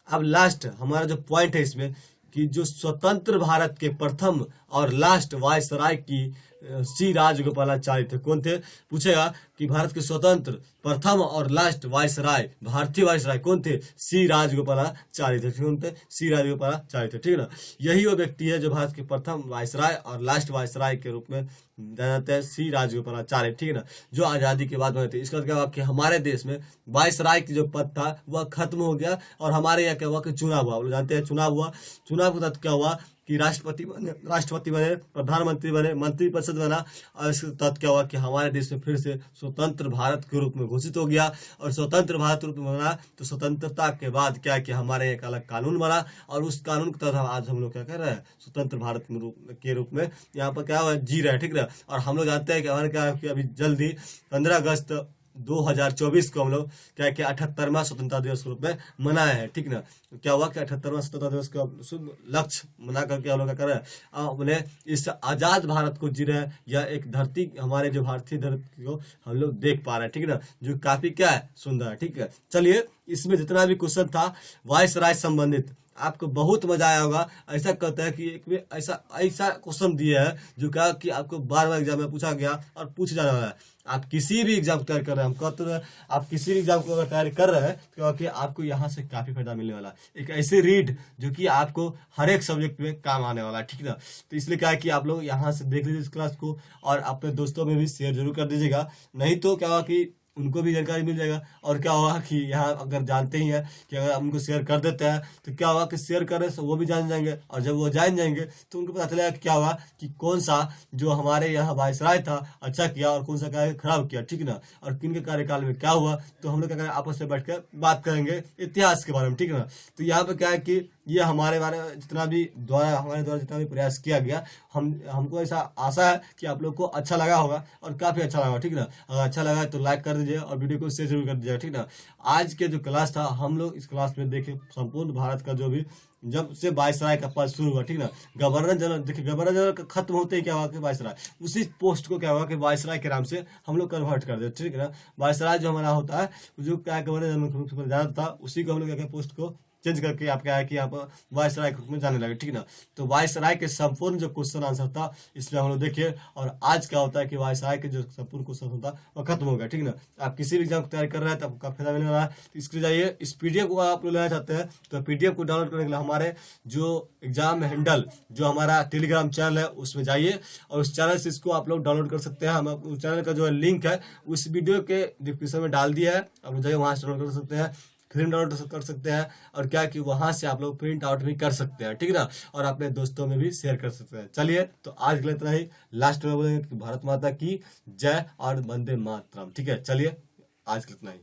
अब लास्ट हमारा जो पॉइंट है इसमें कि जो स्वतंत्र भारत के प्रथम और लास्ट वायसराय की सी राजगोपालाचारी थे। कौन थे? पूछेगा कि भारत के स्वतंत्र प्रथम और लास्ट वायसराय, भारतीय वायसराय कौन थे? सी राजगोपालाचारी थे। कौन थे? सी राजगोपालाचारी थे, ठीक है ना। यही वो व्यक्ति है जो भारत के प्रथम वायसराय और लास्ट वायसराय के रूप में जाना जाता है, सी राजगोपालाचारी, ठीक है ना। जो आजादी के बाद बने थे। इसका क्या हुआ कि हमारे देश में वायसराय की जो पद था वह खत्म हो गया और हमारे यहाँ क्या हुआ कि चुनाव हुआ। आप लोग जानते हैं चुनाव हुआ। चुनाव के तहत क्या हुआ कि राष्ट्रपति बने, प्रधानमंत्री बने, मंत्रिपरिषद बना। और इसके तहत क्या हुआ कि हमारे देश में फिर से स्वतंत्र भारत के रूप में घोषित हो गया। और स्वतंत्र भारत के रूप में बना तो स्वतंत्रता के बाद क्या कि हमारे एक अलग कानून बना और उस कानून के तहत आज हम लोग क्या कर रहे हैं? स्वतंत्र भारत के रूप में यहाँ पर क्या हुआ? जी रहे हैं, ठीक है। और हम लोग जानते हैं कि हमारे क्या कि अभी जल्दी 15 अगस्त 2024 को हम लोग क्या कि 78वां स्वतंत्रता दिवस के रूप में मनाए हैं, ठीक ना। क्या हुआ कि 78वां स्वतंत्रता दिवस का शुभ लक्ष्य मना करके हम लोग क्या कर रहे हैं? अपने इस आजाद भारत को जी रहे हैं। यह एक धरती, हमारे जो भारतीय धरती को हम लोग देख पा रहे हैं, ठीक है ना, जो काफी क्या है? सुंदर है, ठीक है। चलिए, इसमें जितना भी क्वेश्चन था वायसराय संबंधित आपको बहुत मजा आया होगा। ऐसा कहता है कि एक ऐसा ऐसा क्वेश्चन दिया है जो कहा कि आपको बार बार एग्जाम में पूछा गया और पूछ जाने वाला है। आप किसी भी एग्जाम को तैयारी कर रहे हैं, हम कहते हैं आप किसी भी एग्जाम को अगर तैयारी कर रहे हैं तो क्योंकि आपको यहाँ से काफी फायदा मिलने वाला है। एक ऐसे रीड जो कि आपको हर एक सब्जेक्ट में काम आने वाला है, ठीक है ना। तो इसलिए क्या है कि आप लोग यहाँ से देख लीजिए इस क्लास को और अपने दोस्तों में भी शेयर जरूर कर दीजिएगा। नहीं तो क्या हुआ कि उनको भी जानकारी मिल जाएगा। और क्या होगा कि यहाँ अगर जानते ही हैं कि अगर हम उनको शेयर कर देते हैं तो क्या होगा कि शेयर करने से वो भी जान जाएंगे और जब वो जान जाएंगे तो उनको पता चलेगा कि क्या हुआ कि कौन सा जो हमारे यहाँ वायसराय था अच्छा किया और कौन सा कार्य खराब किया, ठीक ना। और किन के कार्यकाल में क्या हुआ तो हम लोग क्या करेंगे? आपस में बैठ कर बात करेंगे इतिहास के बारे में, ठीक है ना। तो यहाँ पे क्या है कि ये हमारे बारे में हमारे द्वारा जितना भी प्रयास किया गया, हमको ऐसा आशा है कि आप लोग को अच्छा लगा होगा और काफी अच्छा लगा, ठीक ना। अगर अच्छा लगा तो लाइक कर दीजिए और वीडियो को शेयर जरूर कर दीजिएगा, ठीक ना। आज के जो क्लास था, हम लोग इस क्लास में देखे संपूर्ण भारत का जो भी जब से वायसराय का पद शुरू हुआ, ठीक ना। गवर्नर जनरल, देखिए गवर्नर जनरल का खत्म होते ही क्या हुआ कि वायसराय, उसी पोस्ट को क्या हुआ कि वायसराय के नाम से हम लोग कन्वर्ट कर दे, ठीक है ना। वायसराय जो हमारा होता है, जो क्या है, गवर्नर जनरल ज्यादा था, उसी को हम लोग क्या पोस्ट को चेंज करके आप क्या है कि आप वायसराय के रूप में जाने लगे, ठीक ना। तो वायसराय के संपूर्ण जो क्वेश्चन आंसर था इसमें हम लोग देखिए, और आज क्या होता है कि वायसराय के जो संपूर्ण क्वेश्चन होता है वो खत्म हो गया, ठीक ना। आप किसी भी एग्जाम की तैयारी कर रहे हैं तो आपको फायदा मिलने वाला है। तो इसके लिए जाइए, इस पीडीएफ को आप लोग लेना चाहते हैं तो पीडीएफ को डाउनलोड करने के लिए हमारे जो एग्जाम हैंडल, जो हमारा टेलीग्राम चैनल है उसमें जाइए, और उस चैनल से इसको आप लोग डाउनलोड कर सकते हैं। हम उस चैनल का जो है लिंक है उस वीडियो के डिस्क्रिप्शन में डाल दिया है, आप लोग जाइए वहां से डाउनलोड कर सकते हैं, फिल्म डाउनलोड कर सकते हैं, और क्या कि वहां से आप लोग प्रिंट आउट भी कर सकते हैं, ठीक है ना। और अपने दोस्तों में भी शेयर कर सकते हैं। चलिए, तो आज के लिए इतना ही। लास्ट में बोलेंगे कि भारत माता की जय और वंदे मातरम, ठीक है। चलिए, आज के लिए इतना ही।